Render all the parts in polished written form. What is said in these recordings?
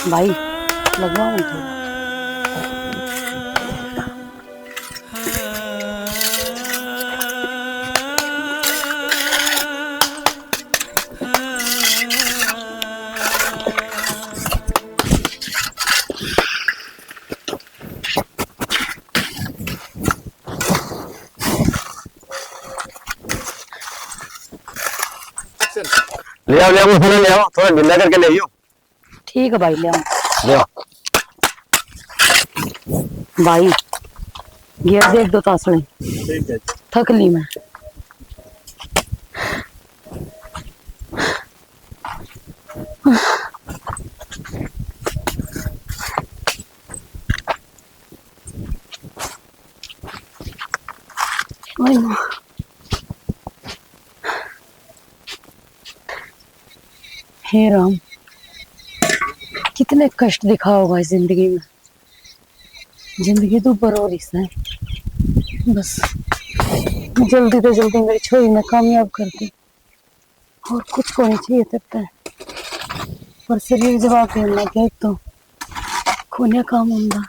भाई लगवाऊं थोड़ा। ले आओ थोड़ा ढीला करके ले आओ। ठीक है भाई, ले आओ। ले आओ भाई गियर देख दो तासड़े। ठीक है। थक ली मैं। हे राम, कितने कष्ट दिखा होगा इस जिंदगी में। जिंदगी तो बरोरी है। बस जल्दी से जल्दी मेरी छोरी में कामयाब कर दी और कुछ को नहीं चाहिए तब तक। पर शरीर जवाब देना गया तो खोनिया काम होगा।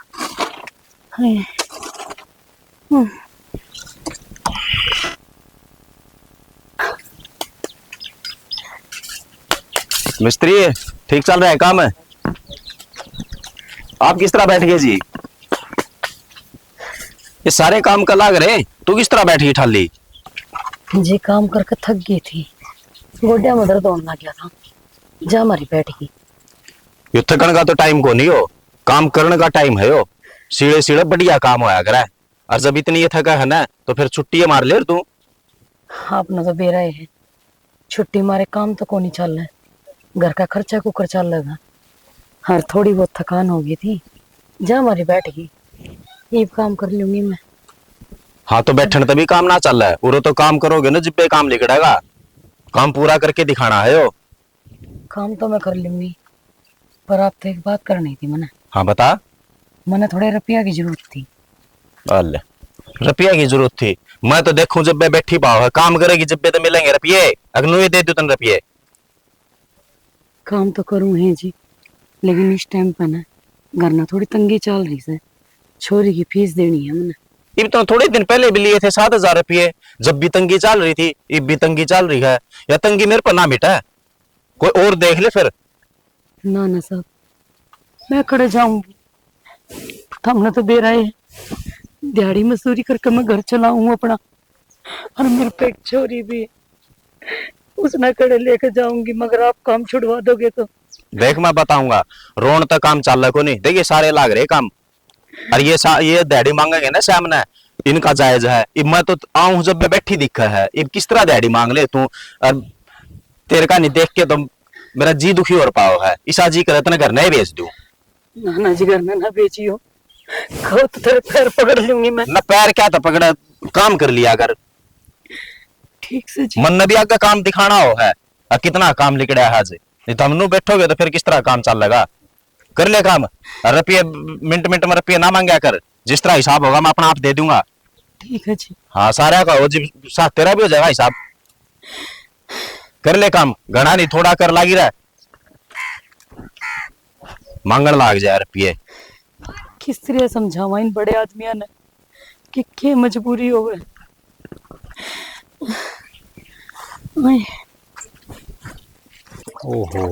मिस्त्री ठीक चल रहा है काम है? आप किस तरह बैठ गए जी? ये सारे काम का लाग रहे, तू किस तरह बैठ गई ठाली? जी काम करके थक गई थी, गोड्या में दर्द होने लग गया था, जा हमारी बैठ गई। ये थकन का तो टाइम को नहीं हो, काम करने का टाइम है। हो सीढ़े सीढ़े बढ़िया काम होया करे, और जब इतनी ये थका है ना तो फिर छुट्टी मार ले तू। आपने तो बेरा है, छुट्टी मारे काम तो को नहीं चल रहा, घर का खर्चा कुकर चल लगा। हर थोड़ी बहुत थकान हो गई थी, जा हमारी बैठ गई, ये काम कर लूंगी मैं। हाँ तो बैठने तभी काम ना चल रहा है, उरो तो काम करोगे ना जिब्बे काम लिखड़ेगा, काम पूरा करके दिखाना है। हो काम तो मैं कर लूंगी, पर आपसे एक बात करनी थी मैंने। हाँ बता। मैंने थोड़े रुपया की जरूरत थी। अल्ले रुपया की जरूरत थी? मैं तो देखूं जब मैं बैठी पाओ है, काम करेगी जब तो मिलेंगे रुपये, अगनू ही दे दू तन रुपये। काम तो करूं है जी, लेकिन इस टाइम पर ना घर ना थोड़ी तंगी चल रही है, छोरी की फीस देनी है मैंने। इब तो थोड़े दिन पहले भी लिए थे 7,000 रुपये, जब भी तंगी चल रही थी, इब भी तंगी चल रही है। या तंगी मेरे पर ना मिटा, कोई और देख ले फिर। ना ना साहब, मैं खड़े जाऊंगी, हमने तो दे रहे हैं, दिहाड़ी मजदूरी करके मैं घर चलाऊं अपना, और मेरे पे एक छोरी भी, उसने खड़े लेके जाऊंगी, मगर आप काम छुड़वा दोगे तो। देख मैं बताऊंगा, रोन तक काम चल रहा को नहीं, देखिए सारे लाग रहे काम, और ये दिहाड़ी मांगेंगे ना सामने, इनका जायज है। इब मैं तो आऊं जब मैं बैठी दिखा है, इब किस तरह दिहाड़ी मांग ले तू? और तेरे का नहीं देख के तो मेरा जी दुखी हो पाओ है, ईसा जी करे तने घर नहीं भेज दू। ना जी घर में ना बेचियो, कहो तो तेरे पैर पकड़ लूंगी मैं। ना पैर क्या था पकड़ा, काम कर लिया कर ठीक से जी। मन ने भी आगे काम दिखाना हो है, और कितना काम लिखड़ा है आज, नहीं तो हम बैठोगे तो फिर किस तरह काम चल लगा। कर ले काम, रुपये मिनट मिनट में रुपये ना मांगा कर, जिस तरह हिसाब होगा मैं अपना आप दे दूंगा। ठीक है जी। हाँ सारा का हो जी, साथ तेरा भी हो जाएगा हिसाब। कर ले काम, घना नहीं थोड़ा कर लागी रहा, मांगन लाग जाए रुपये। किस तरह समझावा इन बड़े आदमियों ने कि क्या मजबूरी हो गए। ओहो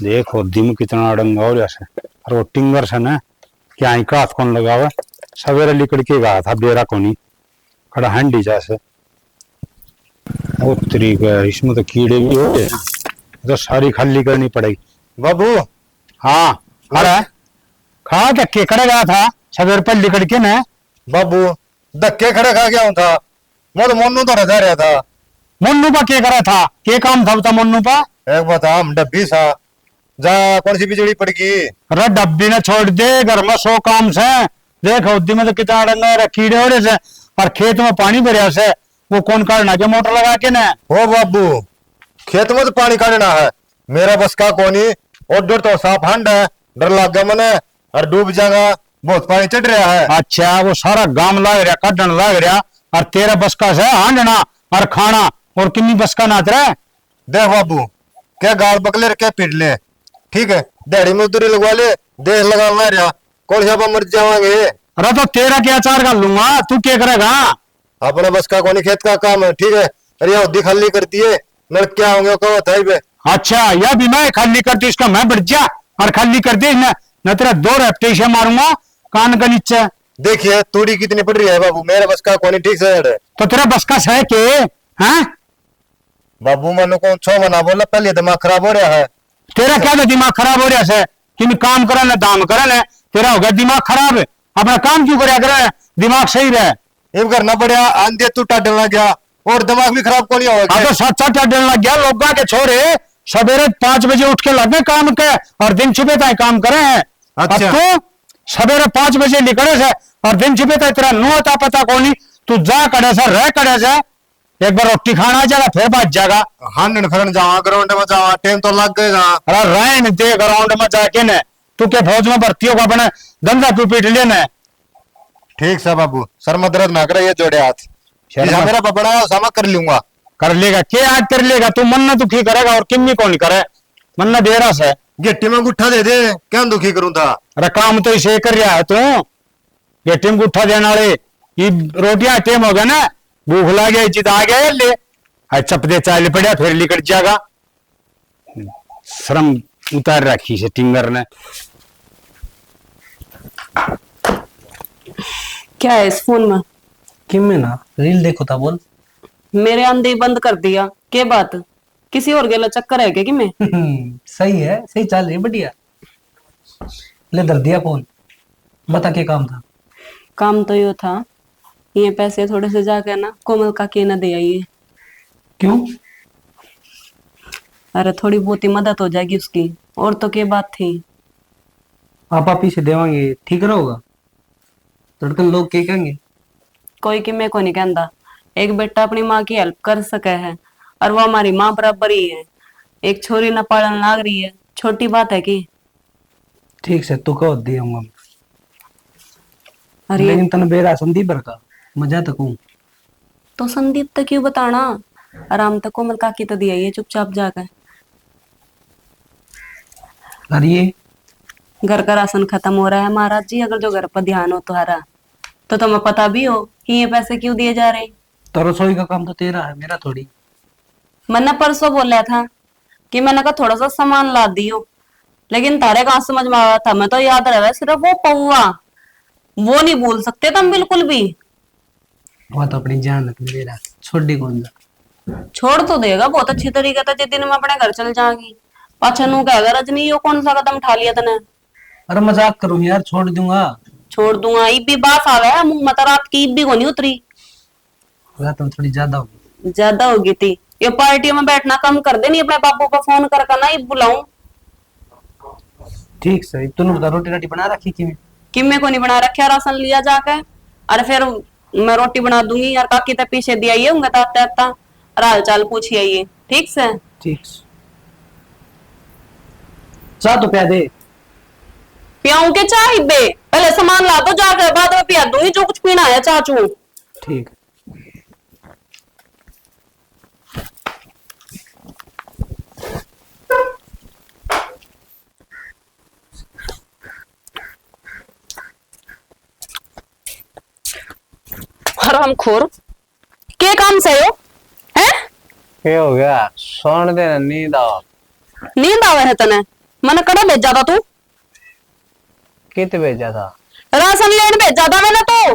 देखो दिम कितना अड़ंगा हो रहा है, रोटिंगर से ना क्या ही का कौन लगावा, सवेरे लिकड़ के गया था बेरा को नहीं खड़ा हंडी जैसे। ओ तरीका इसमें तो कीड़े भी हो गए, तो सारी खाली करनी पड़ेगी। बाबू हाँ खड़ा खा धक्के खड़े गया था सवेरे पर लिकड़ के ना। बाबू धक्के खड़े खा गया था, मैं तो मोनू तो रजा रहा था। मुन्नू पा क्या करा था, क्या काम था मुन्नू पा? एक बता हम डब्बी सा जा कौन सी बिजली पड़ गई। अरे डब्बी ने छोड़ दे, घर में 100 काम से। देख उद्दी में तो कितना अड़ंगा कीड़े हो रहे से, और खेत में पानी भरिया से, वो कौन काटना के मोटर लगा के ना। हो बाबू खेत में तो पानी काटना है, मेरा बस का कोनी, और डर तो साफ हंड है, डर लग गया मैंने और डूब जाएगा, बहुत पानी चढ़ रहा है। अच्छा वो सारा गांव लाग रहा काटन लाग रहा, और तेरा बस का से हांडना और खाना, और किन्नी बस का नाच रहा है। देख बाबू, क्या गाल बकले क्या पीट ले, ठीक है, दिहाड़ी मजदूरी लगवा ले, देख लगा मैं रहा कोल छापा मर जावांगे। अरे तो तेरा क्या चार कर लूंगा, तू क्या करेगा। अपना बस का कोनी खेत का काम है, ठीक है, अरे यहूदी खाली करती है नल क्या होंगे कहो थाई पे। अच्छा यह भी मैं खाली करती इसका मैं बढ़ जा और खाली कर दे न तेरा दो रेपटेशन मारूंगा कान का नीचे। देखिए तूड़ी कितनी पड़ रही है बाबू, मेरा बस का कोनी, ठीक से तो तेरा बस का है के हैं। बाबू मनु को छो मना बोला, पहले दिमाग खराब हो रहा है। तेरा क्या दिमाग खराब हो रहा है कि काम करा ना दाम करा ना, तेरा हो गया दिमाग खराब। अपना काम क्यों कराया करे, दिमाग सही रहे। ये करना पड़ा, आंधे तू टाटल लग गया और दिमाग भी खराब को नहीं होगा। तो सच्चा टाटल लग गया। लोग के छोरे सवेरे 5 बजे उठ के लगे काम के और दिन छुपे तक काम करे हैं। अच्छा। तो सवेरे 5 बजे निकले से और दिन छुपे तक तेरा नो आता पता को नहीं। तू जा करे से रह करे से, एक बार रोटी खाना जाएगा फिर बाज जाएगा। हंडन फिरन जावा, ग्राउंड में जावा, टाइम तो लग गएगा। अरे रहन दे ग्राउंड में जाके न, तू के फौज में भर्ती होगा अपने धंधा तू पीट लेना। ठीक है बाबू, सर में दर्द ना करे, ये जोड़े हाथ शर्मा। मेरा बड़ा सामा कर लूंगा। कर लेगा क्या आज कर लेगा तू, मन दुखी करेगा और किम्मी कौन करे। मन दे रहा से गिट्टी में गुट्ठा दे दे, क्या दुखी करूं था। अरे काम तो इसे कर रहा है तू, ये टीम गुट्ठा देने वाले ये रोटियां टेम हो गया ना, भूख लगे जिद आ गया ले चपदे चाल पड़ा फिर लिकट जाएगा। श्रम उतार रखी से टिंगर ने। क्या है इस फोन में? किम में ना रील देखो था बोल। मेरे आंधे ही बंद कर दिया, के बात किसी और गेला चक्कर है क्या कि मैं? सही है, सही चल रही है, बढ़िया। ले धर दिया फोन, बता क्या काम था। काम तो यो था, ये पैसे थोड़े से जाके ना कोमल का के ना दे आइए। क्यों? अरे थोड़ी बहुत ही मदद हो जाएगी उसकी, और तो क्या बात थी। आप ही से देवांगे ठीक रहोगा, तड़कन लोग क्या कहेंगे। कोई कि मैं को नहीं कहता, एक बेटा अपनी माँ की हेल्प कर सके है और वो हमारी माँ बराबर ही है। एक छोरी न पालन लाग रही है, छोटी बात है कि। ठीक से तू कहो दिया, अरे लेकिन तने बेरा संदीप का मजा तक हूँ। तो संदीप तक क्यों बताना, आराम तक कोमल काकी तो दिया ये चुपचाप जाकर। अरे ये घर का राशन खत्म हो रहा है महाराज जी, अगर जो घर पर ध्यान हो तुम्हारा तो तुम्हें पता भी हो कि ये पैसे क्यों दिए जा रहे। तो रसोई का काम तो तेरा है, मेरा थोड़ी। मैंने परसों बोला था कि मैंने कहा थोड़ा सा सामान ला दियो, लेकिन तारे कहाँ समझ में आया था। मैं तो याद रह सिर्फ वो पौवा, वो नहीं भूल सकते तुम बिल्कुल भी। वो तो अपनी जान है मेरा, छोड़ी कौन सा। छोड़ तो देगा बहुत अच्छी तरीके से, जिस दिन मैं अपने घर चल जाऊंगी पाछा नू कहेगा रजनी यो कौन सा कदम उठा लिया तने। अरे मजाक करूं यार, छोड़ दूंगा। छोड़ दूंगा ईब भी बात आवे है मुंह मत, रात की ईब भी कोनी उतरी। रात में थोड़ी ज्यादा होगी। ज्यादा होगी थी, ये पार्टियों में बैठना कम कर दे, नहीं अपने बापू को फोन कर ना ईब बुलाऊं। ठीक से तूने बता रोटी राटी बना रखी कि मैं को नहीं बना रखा, राशन लिया जाके अरे फिर मैं रोटी बना दूंगी यार। काकी तो पीछे दिया ही होंगे ताता ताता, हाल चाल पूछिए ये ठीक से। ठीक से चाह तो प्या दे। पियाऊं के चाय बे, पहले सामान ला दो जाकर, बाद में पिया दूंगी जो कुछ पीना है चाचू। ठीक। हरामखोर, के काम से हो हैं? क्या हो गया? सोने देना, नींद आओ। नींद आवे है तने? मैंने कड़ा भेजा था तू? कित भेजा था? राशन लेने भेजा था मैंने तो।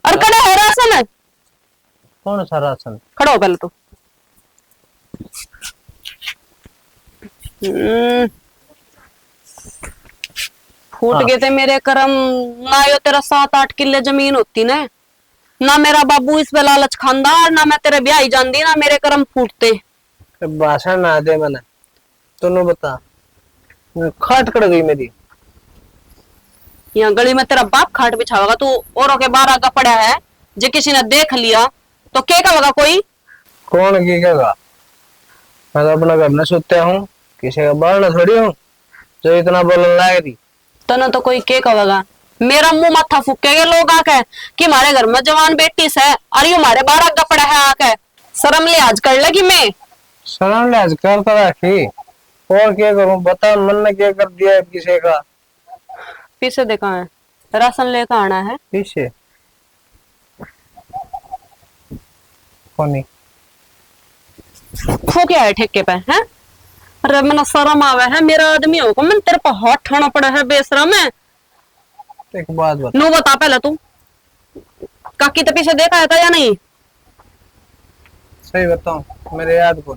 और कड़ा है राशन? कौन सा राशन? खड़ा हो पहले तो। फूट गए थे मेरे कर्म ना, यो तेरा 7-8 किले जमीन होती ना मेरा बाबू इस पे लालच खांदा, ना मैं तेरे ब्याह जाती, ना मेरे कर्म फूटते। भाषण ना दे मैंने, तूने बता। खाट कड़ गई मेरी। यहाँ गली में तेरा बाप खाट बिछावेगा, तू औरों के बाहर आगा पड़ा है, जो किसी ने देख लिया तो क्या कहेगा कोई? कौन की कहेगा? मैं तो अपना घर में सोते हूँ, किसी का बाहर ना थोड़ी हूँ जो इतना बोलने लग रही। तना तो कोई क्या कहेगा? मेरा मुंह माथा फूकेंगे लोग आके कि हमारे घर में जवान बेटी से और ये हमारे बाहर आगा पड़ा है आके। शर्म लिहाज कर लगी मैं। शर्म लिहाज कर तो रखी, और क्या करूं बता, मन ने क्या कर दिया है किसी का। पीछे देखा है, राशन लेकर आना है। पीछे कोनी खो क्या है ठेके पे है? अरे मना शर्म आवे है, मेरा आदमी होगा मैं तेरे पर हाथ ठाना पड़ा है बेशरम है। एक बात बता, नो बता पहले तू, काकी तो पीछे देखा था या नहीं? सही बताऊं मेरे याद को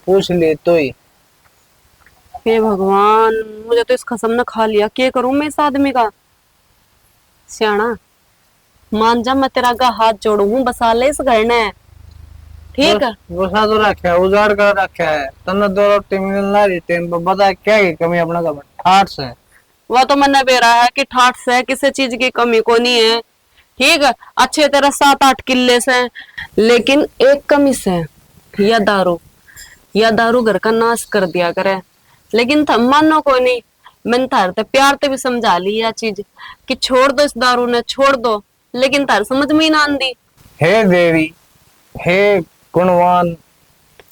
पूछ लिए तो ही। हे भगवान, मुझे तो इस कसम ने खा लिया, क्या करूं मैं इस आदमी का। सियाना मान जा, मैं तेरा का हाथ जोड़ू हूं, बसा ले इस घर ने, ठीक है? गुस्सा तो रखा है, उजाड़ कर रखा है, तन्ने दो रोटी मिलना रही टेन पर, बता क्या की कमी अपना का ठाट से। वो तो मैंने बेरा है कि ठाठ से किसी चीज की कमी को नहीं है, ठीक है? अच्छे तेरा 7-8 किल्ले से, लेकिन एक कमी से, या दारू घर का नाश कर दिया करे। लेकिन थम मानो को नहीं, मैंने थार ते प्यार ते भी समझा ली यह चीज कि छोड़ दो इस दारू ने, छोड़ दो, लेकिन तार समझ में ही ना आंदी। हे देवी, हे गुणवान,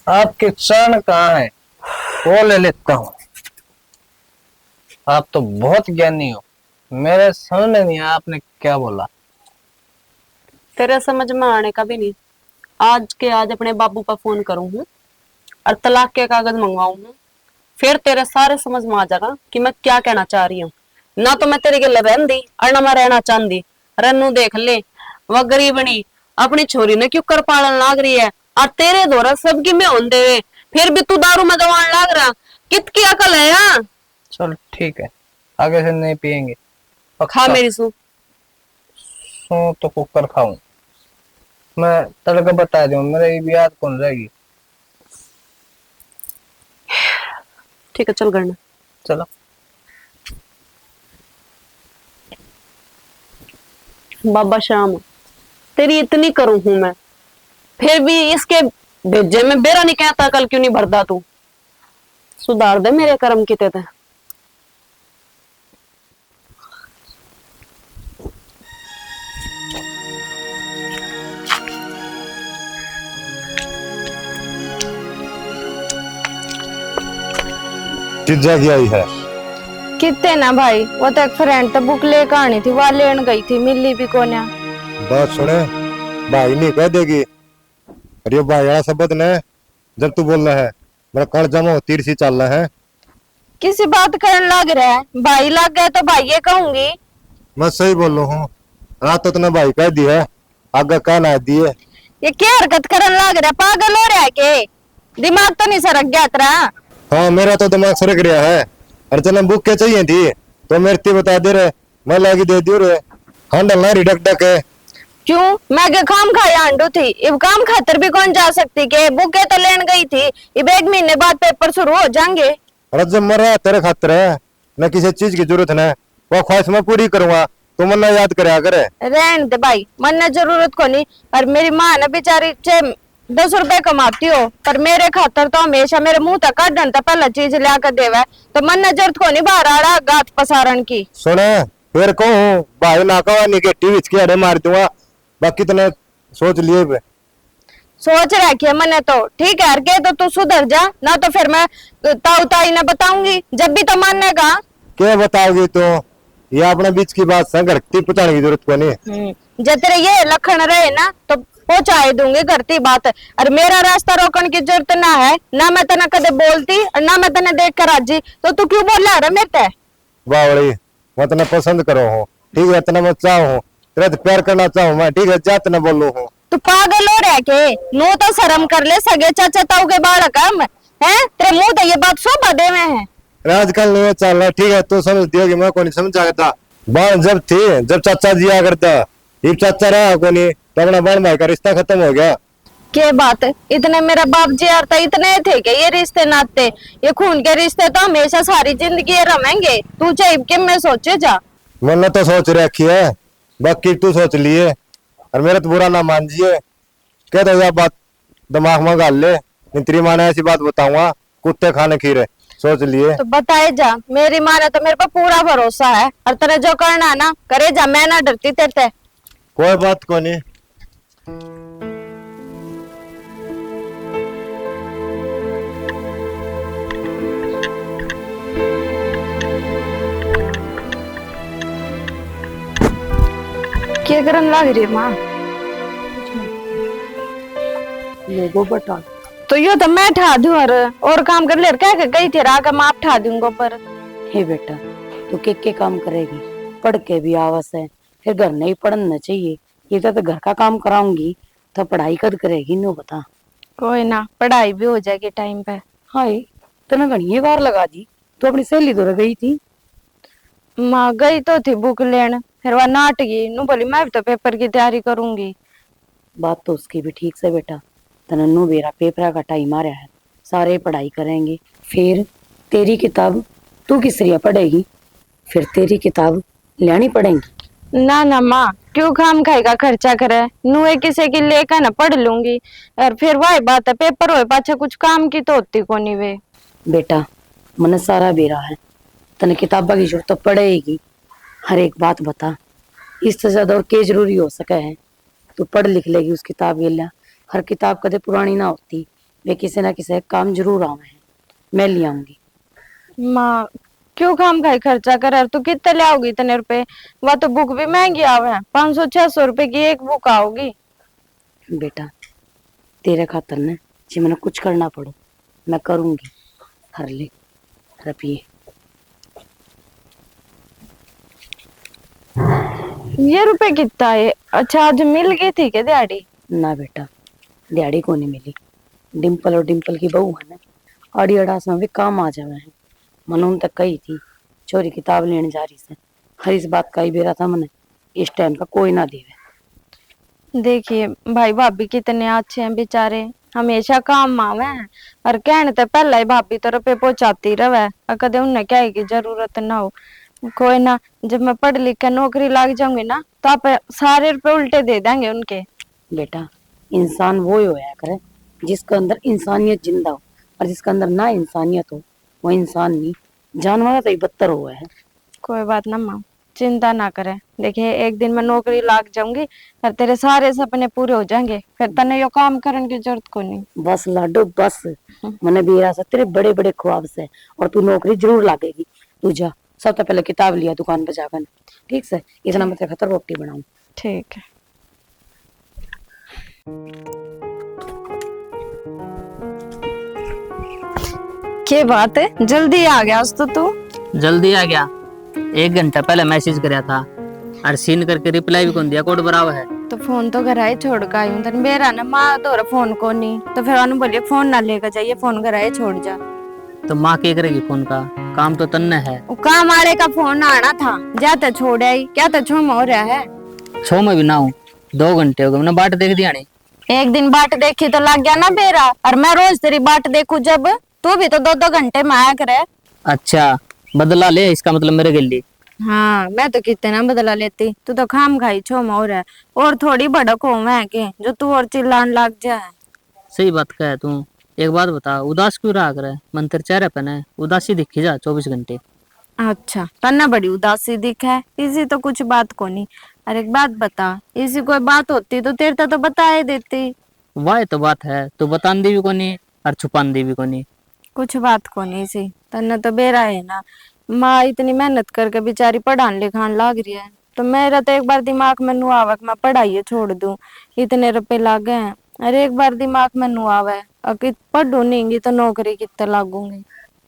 आपके चरण कहाँ है, वो ले लेता हूँ। आप तो बहुत ज्ञानी हो, मेरे समझ में नहीं आया आपने क्या बोला। तेरे समझ में आने का भी नहीं। आज के आज अपने बाबू पर फोन करूं हूं और तलाक के कागज मंगवाऊं हूं, फिर तेरे सारे समझ में आ जाएगा कि मैं क्या कहना चाह रही हूँ। ना तो मैं तेरे के लिए रहन दी और ना मैं रहना चाहती। रन्नू देख ले, वह गरीबनी अपनी छोरी ने क्यों कर पालन लाग रही है, और तेरे द्वारा सबकी में होन देवे, फिर भी तू दारू में दवान लाग रहा। कित की अकल है यार? चल ठीक है, आगे से नहीं पियेंगे। खा मेरी सू। सो तो कुकर खाऊं मैं, तड़का बता दूं, मेरे भी याद कौन रहेगी। ठीक है चल करना। चलो बाबा श्याम, तेरी इतनी करूं हूं मैं, फिर भी इसके भेजे में बेरा नहीं कहता, कल क्यों नहीं भरदा तू? सुधार दे मेरे कर्म किते थे। किस जगह आई है? कितने ना भाई, वो तो एक फ्रेंड तो बुक लेकर आनी थी, वह लेन गई थी, मिली भी कोन्या। बात सुने, भाई नहीं कह देगी। अरे भाई वाला शब्द ने जब तू बोल रहा है मेरा कण जमा तीर सी चल रहा है। किसी बात करने लग रहा है, भाई लग गए तो भाई ये कहूंगी। मैं सही बोल रहा हूँ, रात तो तुमने भाई कह दी है, आगे कहना दिए। ये क्या हरकत करने लग रहा है, पागल हो रहा है के? दिमाग तो नहीं सरक गया तेरा? हाँ मेरा तो दिमाग सरक गया है। अरे चल बुक क्या चाहिए थी तो मेरे ते बता दे रहे, मैं लागी दे दियो रे। हंडल ना रिडक डक है। क्यों, मैं के काम खाया आंडू थी, इब काम खातर भी कौन जा सकती के? बुके तो लेन गई थी, इब 1 महीने बाद पेपर शुरू हो जाएंगे। अरे जब मरा तेरे खातर है, न किसी चीज की जरूरत है, वो ख्वाहिश मैं पूरी करूंगा, तो मन याद करे करे। रहन दे भाई, मन ने जरूरत को नहीं, और मेरी माँ ने बेचारी 10 रुपए कमाती हो, पर मेरे खातर तो हमेशा मेरे मुंह तक काटन तो पहला चीज लिया कर देवे, तो मन ने जरूरत को नहीं बाहर आड़ा गात पसारण की। सुने फिर कहूँ भाई ना कहा नहीं के टीवी के अरे मार दूंगा, बाकी तने सोच लिए बे। सोच रखी है मैंने तो, ठीक है के तो तू सुधर जा, ना तो फिर मैं ताऊ ताई ने बताऊंगी, जब भी तो मानेगा। क्या बताओगी तो, ये अपने बीच की बात से घर की पहुंचाने की जरूरत को नहीं। जब तेरे ये लखन रहे ना तो पहुंचाए दूंगी करती बात, और मेरा रास्ता रोकने की जरूरत ना है, ना मैं तेने कदे बोलती और ना मैं तेने देख कर राजी, तो तू क्यों बोल रहा है मेरे ते? बावड़ी मैं तने पसंद करो हूँ, ठीक है, इतना मैं चाहूँ हूँ, तेरे से प्यार करना चाहूँ मैं, ठीक है, जा तने बोलू हूँ। तू पागल हो रहा के? नो तो शर्म कर ले, सगे चाचा ताऊ के बालक हम है, तेरे मुंह तो ये बात शोभा देवे हैं। आजकल नहीं चल रहा, ठीक है, तू समझ दिया कि मैं को नहीं समझा था। बाण जब थी, जब चाचा जिया करता, ये चाचा रहा को नहीं, तो अपना बाण भाई का रिश्ता खत्म हो गया। क्या बात है, इतने मेरा बाप जी यार था, इतने थे कि ये रिश्ते नाते, ये खून के रिश्ते तो हमेशा सारी जिंदगी रमेंगे। तू चाहे कि मैं सोचे जा। मैंने तो सोच रखी है, बाकी तू सोच लिए, और मेरा तो बुरा ना मान जिए, कह दो यह बात दिमाग में गाल ले, नहीं तेरी माँ ने ऐसी बात बताऊंगा, कुत्ते खाने खीरे, सोच लिए। तो बताए जा, मेरी माँ ने तो मेरे पर पूरा भरोसा है, और तेरे जो करना है ना करे जा, मैं ना डरती तेरे। कोई बात को नहीं। क्या करन लग रही है माँ? लोगों बटा तो यो तो मैं ठा दूं और काम कर ले क्या गई थी राग मैं आप ठा दूंगा पर। हे बेटा, तू के काम करेगी? पढ़ के भी आवास है, फिर घर नहीं पढ़ना चाहिए। ये तो घर का काम कराऊंगी तो पढ़ाई कद करेगी नो बता। कोई ना, पढ़ाई भी हो जाएगी टाइम पे। हाय, तने घनी बार लगा दी। तू अपनी सहेली तो गई थी। माँ गई तो थी बुक लेन, फिर वह नाट गई नु बोली मैं भी तो पेपर की तैयारी करूंगी। बात तो उसकी भी ठीक से बेटा, तने नु बेरा पेपर का टाइम आ रहा है, सारे पढ़ाई करेंगे। फिर तेरी किताब तू किस रिया पढ़ेगी? फिर तेरी किताब लेनी पड़ेगी। ना ना माँ, क्यों खाम खाएगा खर्चा करे, नुए किसी की लेकर ना पढ़ लूंगी। और फिर वही बात है, पेपर होए पाछा कुछ काम की तो होती कोनी वे। बेटा मन सारा बेरा है, तने किताबा की जरूरत तो पड़ेगी। हर एक बात बता, इससे ज्यादा और क्या जरूरी हो सके है? तू पढ़ लिख लेगी उस किताब के लिए। हर किताब कदे पुरानी ना होती, वे किसी ना किसी काम जरूर आवे है। मैं ले आऊंगी। माँ क्यों खाम खाई खर्चा करे, तू कितने ले आओगी इतने रुपए? वह तो बुक भी महंगी आवे है, 500-600 रुपए की एक बुक आओगी। बेटा तेरे खातर ने जी मैंने कुछ करना पड़ो मैं करूंगी। हर ले रपिए। ये रुपए कितना है? अच्छा आज मिल गई थी क्या दिहाड़ी? ना बेटा, दिहाड़ी को नहीं मिली। डिम्पल और डिम्पल की बहू है ना, आड़ी अड़ास में भी काम आ जावे है। मनोन तक कही थी छोरी किताब लेने जा रही से। हर इस बात का ही बेरा था मने, इस टाइम का कोई ना देवे। देखिए भाई भाभी कितने अच्छे हैं बेचारे, हमेशा काम आवे हैं। और कहने तो पहले ही भाभी तो रुपए पहुंचाती रहे, और कदे उन्हें क्या की जरूरत ना हो। कोई ना, जब मैं पढ़ लिख कर नौकरी लग जाऊंगी ना तो आप सारे रुपए उल्टे दे देंगे उनके। बेटा इंसान वो ही होया करे जिसके अंदर इंसानियत जिंदा हो, और जिसके अंदर ना इंसानियत हो वो इंसान नहीं, जानवर तो ही बदतर हुआ है। कोई बात ना माँ, चिंता ना करे। देखिए एक दिन मैं नौकरी लग जाऊंगी और तेरे सारे सपने पूरे हो जाएंगे, फिर तने यो काम करने की जरूरत को नहीं। बस लाडो बस, मने बेरा से तेरे बड़े बड़े ख्वाब से, और तू नौकरी जरूर लागेगी। तू जा, सबसे पहले किताब लिया दुकान पे जाकर, ठीक से? इतना मैं तेरे खातर रोटी बनाऊं। ठीक है। क्या बात है, जल्दी आ गया आज तो तू। जल्दी आ गया, 1 घंटा पहले मैसेज कराया था और सीन करके रिप्लाई भी कौन दिया, कोड बराबर है। तो फोन तो घर आए छोड़ के आई हूँ, तन मेरा ना माँ तो फोन को नहीं, तो फिर उन्होंने बोलिए फोन ना लेकर जाइए, फोन घर आए छोड़ जा। तो माँ क्या करेगी फोन का, काम तो तन्ने है। वो काम वाले का फोन आना था, जाते छोड़ आई, क्या तो छुम हो रहा है। 6 में भी ना हूँ, 2 घंटे हो गए, मैंने बाट देख दिया नहीं। एक दिन बाट देखी तो लग गया ना बेरा, और मैं रोज तेरी बाट देखू जब, तू भी तो 2-2 घंटे में आया करे। अच्छा बदला ले, इसका मतलब मेरे गिल्ली। हाँ मैं तो कितने ना बदला लेती, तू तो खाम खाई छोम हो रहा है। और थोड़ी भड़क हो मैं के जो तू और चिल्लान लग जाए। सही बात कहे तू। एक बात बता, उदास क्यों रहा करे? मन तेरे चेहरे पे ना उदासी दिखी जा 24 घंटे। अच्छा तन्ना बड़ी उदासी दिख है, इसी तो कुछ बात को नहीं। अरे एक बात बता, इसी कोई बात होती तो तेरे तो बता ही देती। वाह तो बात है, तू बतान दी भी कोनी और छुपान दी भी कोनी। कुछ बात को नहीं सी, तन्ना तो बेरा है ना। माँ इतनी मेहनत करके बेचारी पढ़ान लिखान लाग रही है, तो मेरा तो एक बार दिमाग में नु आवे मैं पढ़ाई छोड़ दूं, इतने रुपए लागे हैं। अरे एक बार दिमाग में नु आवे और पढ़ू नहीं तो नौकरी कितने लागूंगी।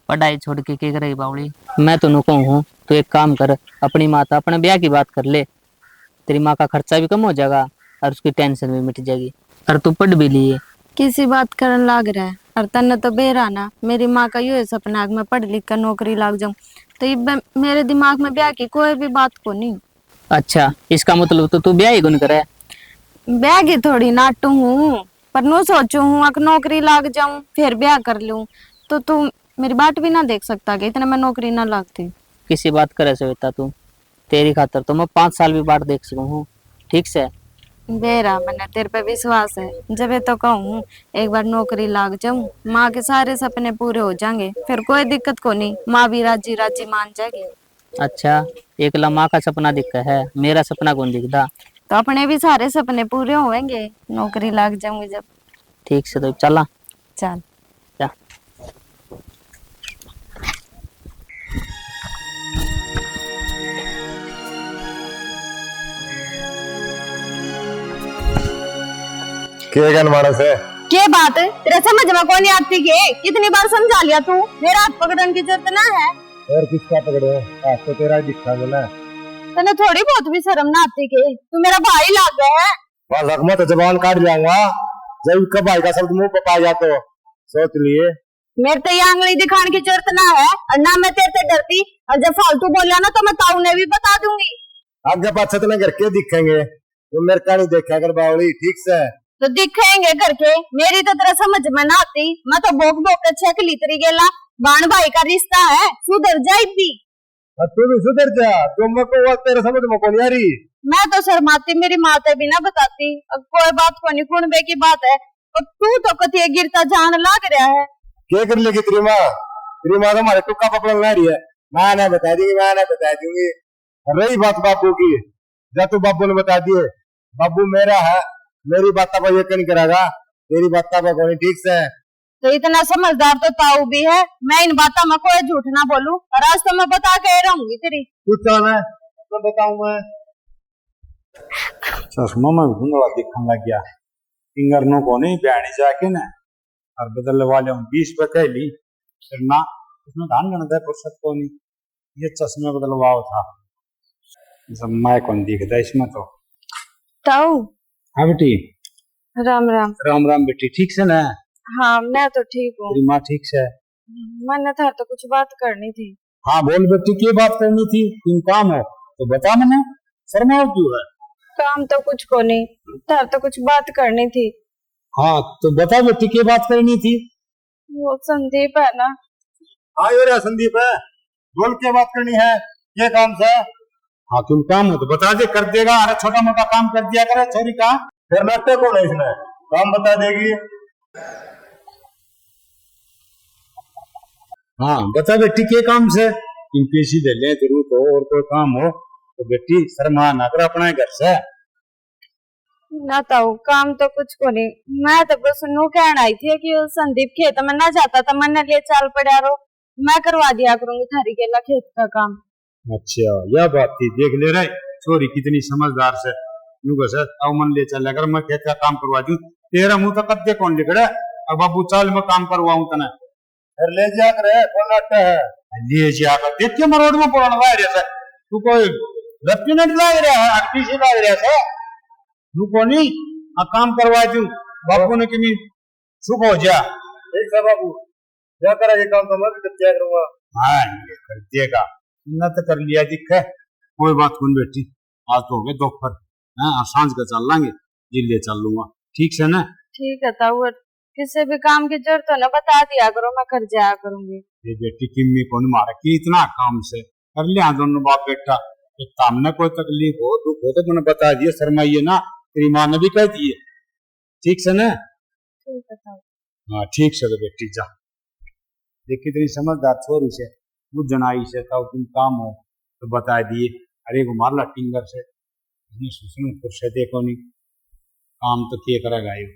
पढ़ाई छोड़ के क्या करेगी बावड़ी? मैं तो नुको हूँ, तू एक काम कर, अपनी माता अपने ब्याह की बात कर ले, तेरी माँ का खर्चा भी कम हो जाएगा और उसकी टेंशन भी मिट जाएगी, और तू पढ़ भी लिए। किसी बात करन लाग रहा है, और तन्ने तो बेरा ना, मेरी माँ का यो सपना मैं पढ़ लिख कर नौकरी लाग जाऊं, तो ये मेरे दिमाग में ब्याह की कोई भी बात को नहीं। अच्छा इसका मतलब तो तू ब्याह ही गुन करे? ब्याह की थोड़ी नाटू हूँ, पर नो सोचू हूँ अगर नौकरी लाग जाऊं फिर ब्याह कर लूं, तो तू मेरी बात भी ना देख सकता कि इतना मैं नौकरी ना लागती। किसी बात करे सविता तू, तेरी खातर तो मैं 5 साल भी बाट देख सकूं हूँ, ठीक से? बेरा मैंने तेरे पे विश्वास है, जब ये तो कहूँ एक बार नौकरी लाग जाऊं, माँ के सारे सपने पूरे हो जाएंगे, फिर कोई दिक्कत को नहीं, माँ भी राजी राजी मान जाएगी। अच्छा एकला माँ का सपना दिखता है, मेरा सपना कौन दिखता? तो अपने भी सारे सपने पूरे होंगे नौकरी लाग जाऊंगी जब। ठीक से तो चला चल। जा। क्या मानस है? के बात तेरे समझ में कौन नहीं आती के? कितनी बार समझा लिया तू, मेरा हाथ पकड़ने की जरूरत ना है। और किसका पकड़ो? आज तो तेरा दिखा बोला। तने थोड़ी बहुत भी शर्म ना आती के? तू मेरा भाई लाग गया है। बस हकमत जबान काट जाऊंगा जब कब भाई का शब्द मुंह पका जा तो सोच लिए। मेरे तो ये आंगली दिखाने की जरूरत ना है और ना मैं तेरे से डरती, और जब फालतू बोला ना तो मैं ताऊ ने भी बता दूंगी। आगे पाछे तो घर के दिखेंगे, तो मेरे का नहीं देखा कर बावली, ठीक से? तो दिखेंगे करके, मेरी तो तेरा समझ में ना आती। मैं तो भोग भोग के छकली तरी गेला, बाण भाई का रिश्ता है, सुधर जाएगी। तू भी सुधर जा, तुम को वो तेरे समझ में कौन यारी? मैं तो शर्माती, मेरी माँ ते भी ना बताती। अब कोई बात को नहीं, कुणबे की बात है। और तू तो कति गिरता जान लाग रहा है। क्या कर लेगी तेरी माँ? तेरी माँ तो हमारे टुक्का पकड़ ला रही है। मैं ना बता दूंगी, मैं ना बता दूंगी। रही बात बाबू की, जा तू बाबू ने बता दिए, बाबू मेरा है, मेरी बात का कोई यकीन करेगा, तेरी बात का कोई, ठीक से? तो इतना समझदार तो ताऊ भी है। मैं इन बातों में कोई झूठ ना बोलूं, और आज तो मैं बता के रहूंगी तेरी। कुछ कौन है तो बताऊं मैं। चश्मा में धुंधला दिखने लग गया। फिंगर नो को नहीं बैठी जाके ना और बदल वाले 20 पे कह ली, फिर ना उसमें धान गण दे फुर्सत को नहीं, ये चश्मे बदलवाओ था। सब मैं कौन दिखता इसमें तो। ताऊ हाँ बेटी। राम राम। राम राम बेटी, ठीक से ना? हाँ मैं तो ठीक हूँ। तेरी माँ ठीक से? मैंने था तो कुछ बात करनी थी। हाँ बोल बेटी, क्या बात करनी थी? तुम काम है तो बता, मैंने शर्माओ क्यों है? काम तो कुछ को नहीं, था तो कुछ बात करनी थी। हाँ तो बता बेटी, क्या बात करनी थी? वो संदीप है ना। हाँ यो रे संदीप है, बोल के बात करनी है, ये काम से? हाँ तुम काम हो तो बता दे, कर देगा। अरे छोटा मोटा काम कर दिया करे छोरी का। फिर लगते कौन है इसमें, काम बता देगी। हाँ बता बेटी, के काम से? तुम पैसे दे ले जरूर हो और कोई काम हो तो बेटी शर्मा ना कर, अपना घर से। ना ताऊ काम तो कुछ को नहीं, मैं तो बस नू कहना आई थी कि संदीप खेत में ना जाता तो मैंने लिए चाल पड़ा रो, मैं करवा दिया करूंगी थारी केला खेत का काम। अच्छा यह बात थी, देख ले रहे छोरी कितनी समझदार से। मन ले चल अगर मैं खेत का काम करवा दूं, तेरा मुंह तो कद्दे कौन लिखड़ा। अब बाबू चाल मैं काम करवाऊं तना, फिर ले जा कर कौन लगता है? ले जाकर देख के मरोड़ में पड़ा लगा रहा है। तू कोई रत्ती नट लग रहा है, अगली से लग रहा है तू को नहीं। काम करवा दूं बाबू ने कि सुख हो जा। ठीक है बाबू, क्या करा ये काम तो मैं भी कर करूंगा। हाँ ये कर देगा, न तो कर लिया दिक्कत। कोई बात कौन बेटी, आज तो हो गए दोपहर, हाँ सांझ का चल लांगे, जिले चल लूंगा, ठीक से ना? ठीक है ताऊ, किसी भी काम की जरूरत हो ना बता दिया करो, मैं कर जाया करूंगी। ये बेटी किम्मी कौन मारा कि इतना काम से कर लिया दोनों बाप बेटा। सामने कोई तकलीफ हो दुख हो तो मैंने बता दिया, शर्माइए ना, तेरी माँ ने भी कह दिए, ठीक से ना? ठीक है ताऊ। हाँ ठीक से बेटी जा। देखिए इतनी समझदार छोरी से बुझन आई से तब तुम काम हो तो बता दिए। अरे घुमार ला टिंगर से सुसनु फुर्सत देखो नहीं, काम तो किए करेगा ये।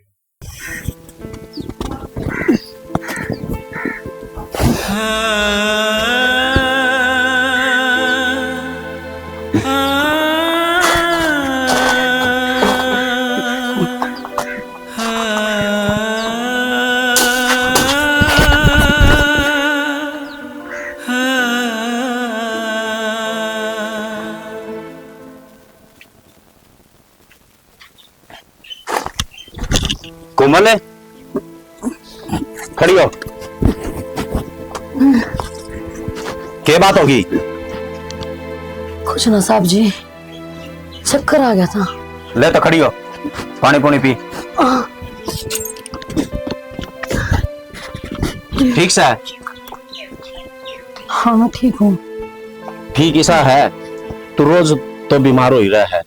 कोमल है, खड़ी हो। क्या बात होगी? कुछ ना साहब जी, चक्कर आ गया था। ले तो खड़ी हो, पानी पुनी पी। ठीक सा है? हाँ मैं ठीक हूँ। ठीक ऐसा है, तू रोज तो बीमार हो ही रहा है,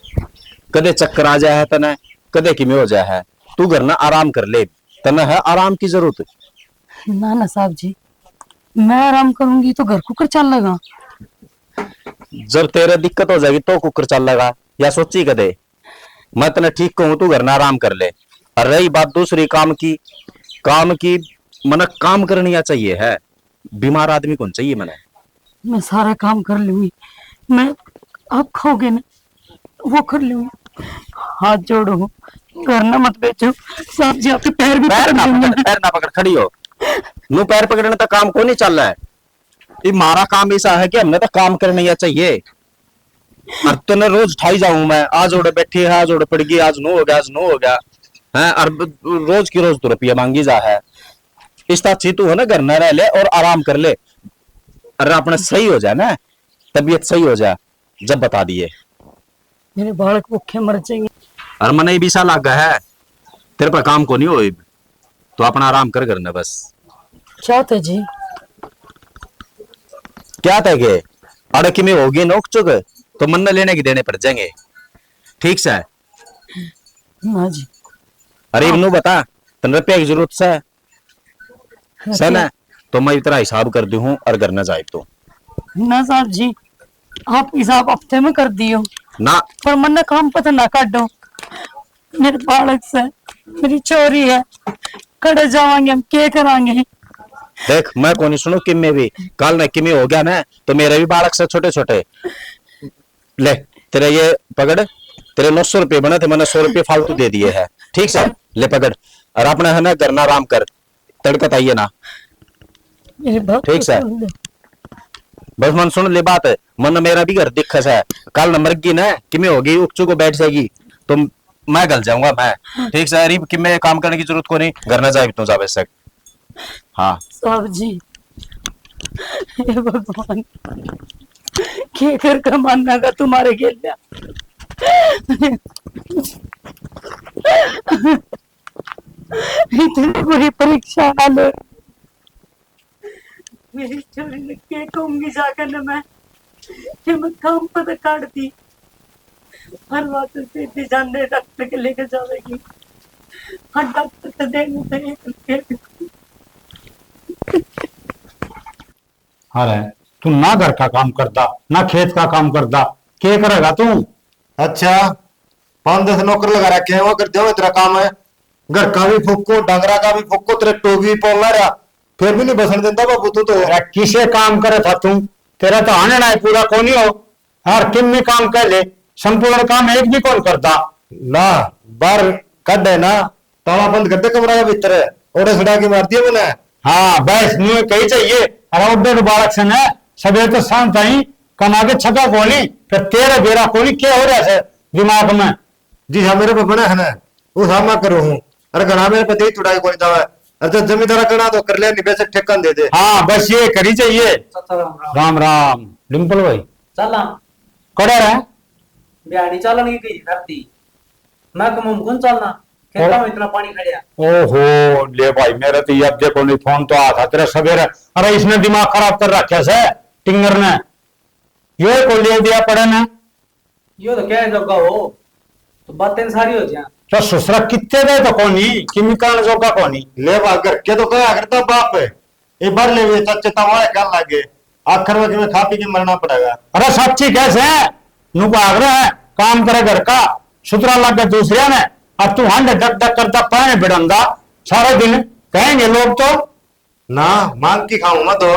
कदे चक्कर आ जाए है तने, कदे कि में हो जाए है। तू घर ना आराम कर ले, तने है आराम की जरूरत। ना ना साहब जी, मैं आराम करूंगी तो घर कुकर चल लगा। जब तेरे दिक्कत हो जाएगी तो कुकर चल लगा, या सोची कदे? मैं तने ठीक कहूँ तू घर ना आराम कर ले। और रही बात दूसरी काम की मन काम करनी चाहिए है, बीमार आदमी कौन चाहिए मैंने। मैं सारा काम कर लूंगी, मैं आप खाओगे ना वो कर लूंगी। हाथ जोड़ो, घर ना मत बेचो साहब जी, आपके पैर भी पैर पकड़ ना लूंगी पकड़, मैं। पैर ना पकड़, खड़ी हो। नू पैर पकड़ने तक काम को नहीं चल रहा है। ये हमारा काम ऐसा है कि हमने तो काम करना ही चाहिए। और तूने रोज ठाई जाऊं मैं, आज ओढ़े बैठी है, आज ओढ़े पड़ गई, आज नो हो गया, आज नो हो गया है। और रोज की रोज तो रुपया मांगी जा है। इस तरह अच्छी तू है ना, घर न रह ले और आराम कर ले। अरे अपना सही हो जाए ना, तबीयत सही हो जाए, जब बता दिए। मेरे बालक भूखे मर जाएंगे। और मन भी सा लाग है, तेरे पर काम को नहीं हो, तो अपना आराम कर करना बस। क्या थे जी? क्या था कि अड़की में होगी नोक चुक, तो मन लेने की देने पड़ जाएंगे, ठीक से। ना जी। अरे इब्नू बता, तन रुपया की जरूरत से ना, तो मैं इतना हिसाब कर दी हूँ और घर न जाए तो ना साहब जी, आप हिसाब हफ्ते में कर दियो ना। पर मन काम पता ना काटो। मेरे बालक से मेरी चोरी है, कड़े जावांगे हम, क्या करांगे? देख मैं को नहीं सुनू किम में भी, कल न किमी हो गया ना, तो मेरे भी बालक से छोटे छोटे। ले तेरे ये पकड़, तेरे 900 रुपये बने थे, मैंने 100 रुपये फालतू दे दिए है, ठीक से। ले पकड़ और अपना है ना करना आराम कर, तड़कत आइए ना, मेरी बात ठीक से। बस मन सुन ले बात, मन मेरा भी घर दिक्कत है। कल न मरगी ना किमी होगी, उकचू को बैठ जाएगी, तो मैं गल जाऊंगा मैं, ठीक से। अरे कि मैं काम करने की जरूरत को नहीं, घर न जाए तो जावे सक। हाँ साहब जी, हे भगवान, क्या कर का मानना का तुम्हारे खेल। इतनी बुरी परीक्षा ना लो। मेरी चोरी ने क्या कहूंगी जाकर न मैं, कि मैं काम पता काट दी। हर बात से इतनी जानने डॉक्टर के लेकर जाएगी। हर डॉक्टर तो देने से एक रुपया भी अरे तू ना घर का काम करता ना खेत का काम करता, क्या करेगा तू? अच्छा 5-10 नौकर लगा रखे हैं, वो कर दो, तेरा काम है। घर का भी फूको, डंगरा का भी फूको, तेरे टोबी पोलना रहा, फिर भी नहीं बसन देता बाबू तू तो। अरे किसे काम करे था तू? तेरा तो आने है पूरा कौन हो, हर किम में काम कर ले, संपूर्ण काम एक भी कौन करता ना बाहर कड है ना, ताला बंद कर दे कमरा के भीतर, ओड़े सड़ा के मार दिया मैंने। हाँ बस न्यू कही चाहिए। अरे उधर बालक से ना सवेरे तो शाम ताई कमा के छका कोनी, फिर तेरा बेरा कोनी क्या हो रहा है दिमाग में? जी हाँ मेरे पे बना है ना, वो हाँ मैं करूँ हूँ। अरे घना मेरे पे दे तुड़ाई कोई दवा है, अरे तो जमींदारा करना तो कर ले, नहीं वैसे ठेका दे दे। हाँ बस ये करी चाहिए। राम राम डिम्पल भाई, चला कड़ा रहा बिहानी चालन की गई धरती, मैं कम कौन चलना खेता में इतना पानी खड़िया। ओहो ले भाई, मेरा तो अब देखो नहीं, फोन तो आता तेरा सवेरे। अरे इसने दिमाग खराब कर रखा है टिंगर ने, ये को ले दिया पड़े ना। यो तो क्या जोगा हो, तो बातें सारी हो जाए। तो ससुरा कितने गए तो कोनी किमी कारण जोगा कोनी ले भागर के तो कहा करता बाप है, ये बार ले वे चाचे तमारे कर लागे, आखिर में तुम्हें खा पी के मरना पड़ेगा। अरे सच्ची कैसे है नु भाग रहे हैं, काम करे घर का, सुतरा लग गया दूसरे ने। अब तू हंड डक डक करता पाए बिड़ंगा सारा दिन, कहेंगे लोग तो। ना मांग की खाऊं मैं तो,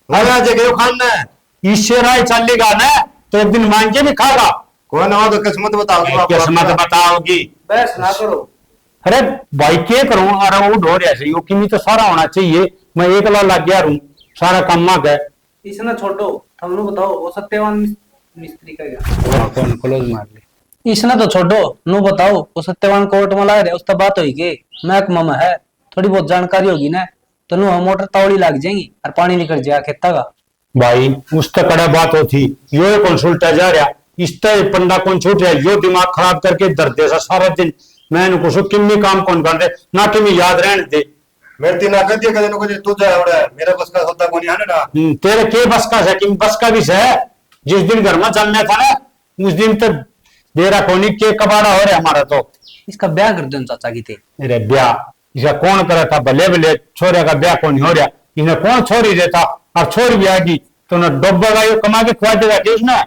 लगा जगह खाना है। इससे राय चलेगा ना तो एक दिन मांग के भी खागा। कौन हो तो किस्मत बताओगी बाप। किस्मत बताओगी। बस ना करो। अरे भाई क्या करूं, अरे वो ढोर ऐसे ही किमी तो सारा होना चाहिए, मैं एकला लग गया रू सारा काम मा गए। इसने छोड़ो, हम लोग बताओ वो सत्यवान मिस्त्री का क्या? कौन क्लोज मार ले। इसने तो छोड़ो, नु बताओ वो सत्यवान कोर्ट में ला रहे, उसका बात होगी के महकमा में है, थोड़ी बहुत जानकारी होगी ना, तो नु हम मोटर तावड़ी लग जाएंगी और पानी निकल जाएगा खेता का। भाई उस तक कड़ा बात होती, यो कौन सुलटा जा रहा, इस तय पंडा कौन छूट रहा, यो दिमाग खराब करके दर्द दे सारा दिन। मैं कुछ किम्मी काम कौन कर रहे ना, किम्मी याद रहने दे। मेरे तीन आकर दिया कदे को तू जाए उड़ा, मेरा बस का होता कोनी है ना। तेरे के बस का है, किम बस का भी है। जिस दिन घर में चलना था ना उस दिन तो देरा कोनी के कबाड़ा हो रहा हमारा तो। इसका ब्याह कर दो चाचा की थे। अरे ब्याह इसका कौन करा था, भले भले छोरे का ब्याह कौन हो रहा, इन्हें कौन छोरी देता, और छोरी भी आएगी तो ना डब्बा यो कमा के खुआ देगा कि उसने।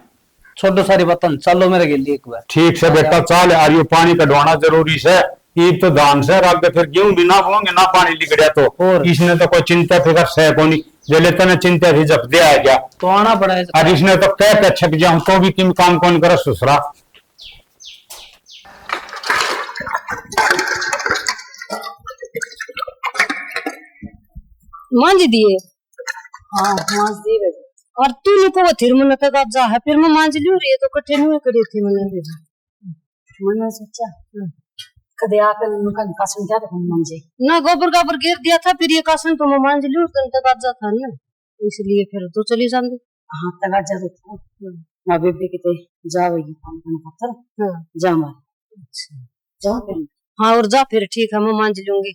छोड़ो सारी बातन, चलो मेरे के लिए एक बार। ठीक से बेटा चाल, और ये पानी कटवाना जरूरी है। ईद तो धान से रख दे, फिर गेहूं भी ना बोंगे ना पानी लिखड़िया तो। और इसने तो कोई चिंता फिक्र से कोनी, जले तने चिंता थी जब दे आ गया, तो आना पड़ा है। और इसने तो कह के छक जाऊं तो भी किम काम कौन करे ससुरा। मांझ दिए। हाँ मांझ दिए बेटा। और तू नको थिर मन तक जा है फिर मैं मांझ लियो रे तो कठे नु करी थी मैंने मैंने सोचा कदे आके नुकन कासन क्या तो मांझे ना गोबर गिर दिया था फिर ये कासन तो मैं मांझ लियो तन तक जा था ना इसलिए फिर तो चली जांदी। हाँ तक जा तो ना बेबी किते जावेगी काम करने खातर। हां जा मार। अच्छा जा फिर। हाँ और जा फिर ठीक है मैं मांझ लूंगी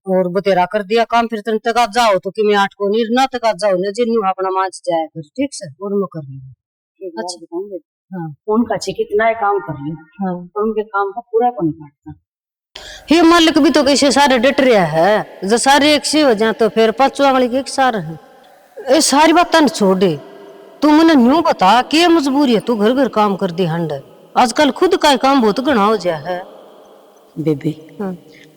और बतेरा कर दिया काम फिर तुम तक जाओ तो कि मैं 8 को नहीं ना तक जाओ ना जिन्नु अपना मांझ जाए फिर ठीक से और मैं कर लूंगी। अच्छा बताऊंगे। हाँ उनका चे कितना है काम कर लियो। हाँ उनके काम का पूरा को नहीं काटता। ये मालिक भी तो कैसे सारे डट रहा है जो सारे एक से हो जाए तो फिर पांचवा वाली के एक सार है। ये सारी बात न छोड़ दे तू मैंने न्यू बता कि मजबूरी है तू घर घर काम कर दी हंड आजकल खुद का काम बहुत घना हो गया है बेबी। हाँ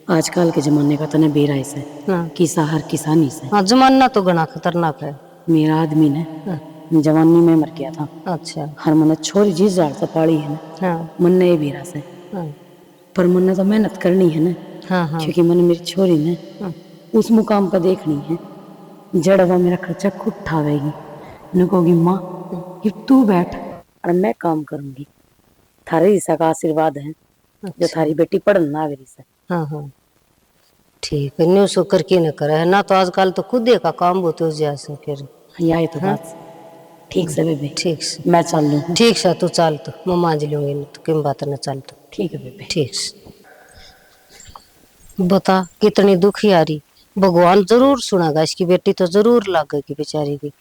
आजकल के जमाने का तने बेराय से। हाँ किसा हर किसानी से। हाँ जमाना तो घना खतरनाक है। मेरा आदमी ने जवानी में मर गया था। अच्छा हर मन छोरी जी जार से पाली है ना। हाँ मन ने ये बेरा से। हाँ पर मन तो मेहनत करनी है ना। हाँ हाँ क्योंकि मन मेरी छोरी ने उस मुकाम पर देखनी है जड़वा मेरा खर्चा खुद उठावेगी न कहोगी माँ ये तू बैठ और मैं काम करूंगी थारे ईसा का आशीर्वाद है। अच्छा। जो थारी बेटी पढ़ना आवे से। हाँ हाँ ठीक है न्यू सो करके न करे है ना तो आजकल तो खुद का काम बहुत हो जाए से फिर यहाँ तो बात ठीक से बेबी। ठीक से मैं चल लूँ। ठीक से तू चल तो मैं मांझ लूंगी तो किम बात न चल तो ठीक है बेबी। ठीक से बता कितनी दुखी आ रही भगवान जरूर सुनागा इसकी बेटी तो जरूर लागेगी बेचारी की।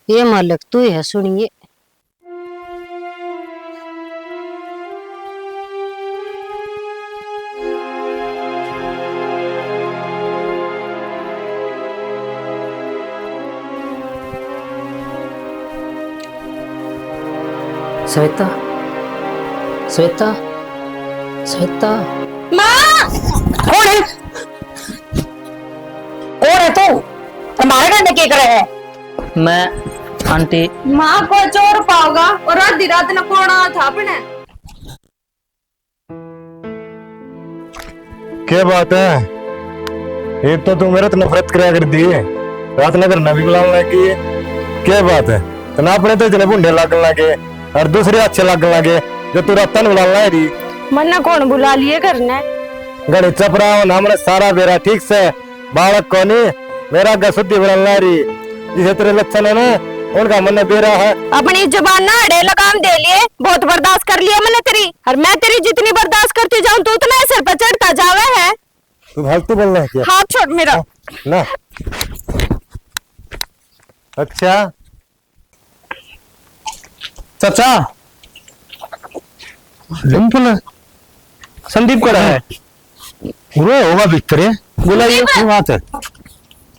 ये मालिक तू ही है सुनिए। श्वेता श्वेता श्वेता माँ कौन है तू हमारे घर में क्या करे है? मैं आंटी माँ को चोर पाओगा और आधी रात न कौन आया था अपने। क्या बात है एक तो तू मेरे तो नफरत करा कर दी है रात नगर न भी बुलाने लगी है। क्या बात है तो ना अपने तो इतने भुंडे लगने लगे और दूसरे अच्छे लगने लगे जो तू रात न बुलाना है री मन्ना कौन बुला लिए करने गणे चपरा ना हमने सारा बेरा ठीक से बालक को नहीं मेरा गसुद्दी बुलाना री जिसे तेरे लक्षण है ना उनका मन बेरा है। अपनी जुबान ना अड़े लगाम दे लिए बहुत बर्दाश्त कर लिया मैंने तेरी और मैं तेरी जितनी बर्दाश्त करती जाऊं तू उतना सर पर चढ़ता जावे है। तू फालतू बोलना है क्या? हाथ छोड़ मेरा ना अच्छा चाचा डिम्पल संदीप कड़ा है पूरा होगा बिस्तरे बुलाइए।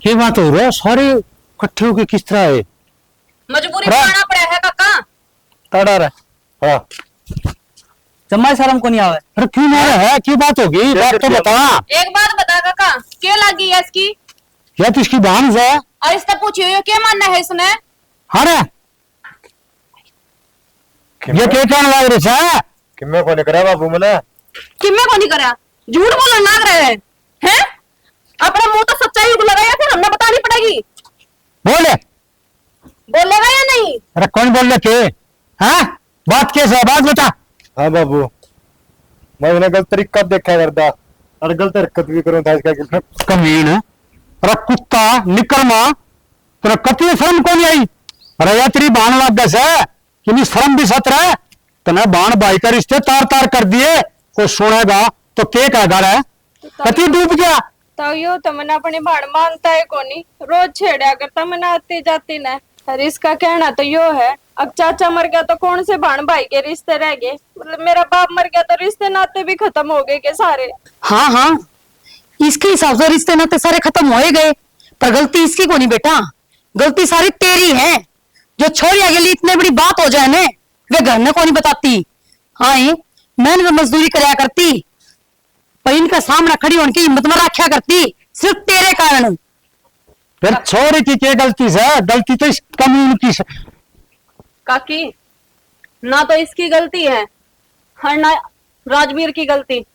ये बात हो रहा है सारे इकट्ठे होके किस तरह है? मजबूरी में आना पड़ा है काका। तड़ा रहा हाँ जम्माई शर्म को नहीं आवे। अरे क्यों मारा है क्यों बात होगी बात तो बता। एक बात बता काका क्यों लगी है इसकी या तो इसकी बहन है और इससे पूछिए क्या मानना है इसने। अरे ये क्या कहने लग रही है? कि मैं कौन करा बाबू मना कि मैं को नहीं करा झूठ बोलने लग रहे हैं अपने मुंह तो सच्चाई को लगाया फिर हमें बतानी पड़ेगी। बोले बोलेगा या नहीं? अरे कौन बोल रहे के हाँ बात कैसे है बात बता। हाँ बाबू मैं उन्हें गलत तरीका देखा करता और गलत हरकत भी करूँ था इसका कमीन अरे कुत्ता निकलमा तेरा कति शर्म को नहीं आई। अरे यार तेरी बाण लग गए है कि नहीं शर्म भी सत रहा तना बाण भाई का रिश्ते तार तार कर दिए कोई सुनेगा तो के कहेगा रे कति डूब गया। तो यो तो मैंने अपनी भाड़ मानता है कोनी रोज छेड़ा करता मैंने आती जाती न और इसका कहना तो यो है अब चाचा मर गया तो कौन से भाण भाई के रिश्ते रह गए मतलब मेरा बाप मर गया तो रिश्ते नाते भी खत्म हो गए के सारे। हाँ हाँ इसके हिसाब से रिश्ते नाते सारे खत्म हो गए पर गलती इसकी को नहीं बेटा गलती सारी तेरी है। जो छोरिया के लिए इतनी बड़ी बात हो जाए ना वे घर ने को नहीं बताती। हाँ मैंने तो मजदूरी कराया करती पर इनका सामना खड़ी होने की हिम्मत में रखा करती सिर्फ तेरे कारण। फिर छोरे की क्या गलती है गलती तो इस कमीन की है। काकी ना तो इसकी गलती है और ना राजवीर की गलती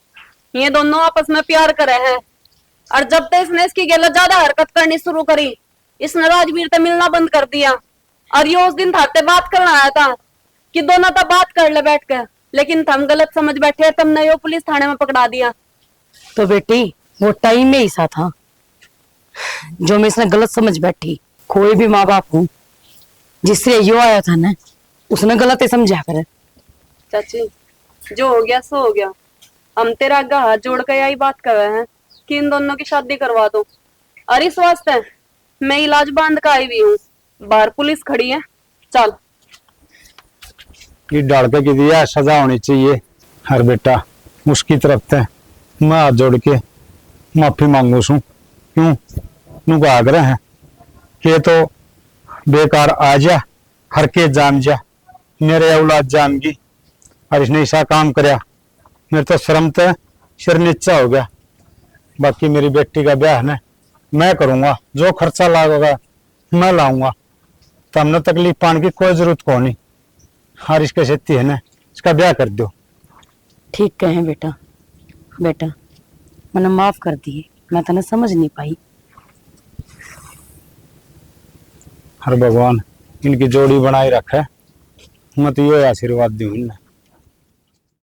ये दोनों आपस में प्यार करे हैं और जब तक इसने इसकी गलत ज्यादा हरकत करनी शुरू करी, इसने राजवीर से मिलना बंद कर दिया। और ये उस दिन थाते बात करना आया था कि दोनों तो बात कर ले बैठ कर, लेकिन हम गलत समझ बैठे, तुमने यो पुलिस थाने में पकड़ा दिया। तो बेटी वो टाइम में ऐसा था जो मैं इसने गलत समझ बैठी। कोई भी माँ बाप हो, जिससे यो आया था ना, उसने गलत ही समझा कर। चाची जो हो गया सो हो गया, हम तेरा आगे हाथ जोड़ कर यही बात कर रहे हैं कि इन दोनों की शादी करवा दो। और इस वास्ते मैं इलाज बांध कर आई हुई हूँ, बाहर पुलिस खड़ी है। चल ये डाल के दिया सजा होनी चाहिए। हर बेटा उसकी तरफ से मैं हाथ जोड़ के माफी मांगू सू। क्यों नु आग्रह है कि तो बेकार आ जा, हर के जान जा, मेरे औलाद जामगी और इसने ऐसा काम करया, मेरे तो शर्म तो सिर नीचा हो गया। बाकी मेरी बेटी का ब्याह ना मैं करूंगा, जो खर्चा लागेगा मैं लाऊंगा, तो हमने तकलीफ पाने की कोई जरूरत को नहीं। हर इसके सेती है ना, इसका ब्याह कर दो। ठीक कहे बेटा। बेटा मैंने माफ कर दिए, मैं तने समझ नहीं पाई। हर भगवान इनकी जोड़ी बनाए रखे, मैं तो ये आशीर्वाद दूं इन्हें।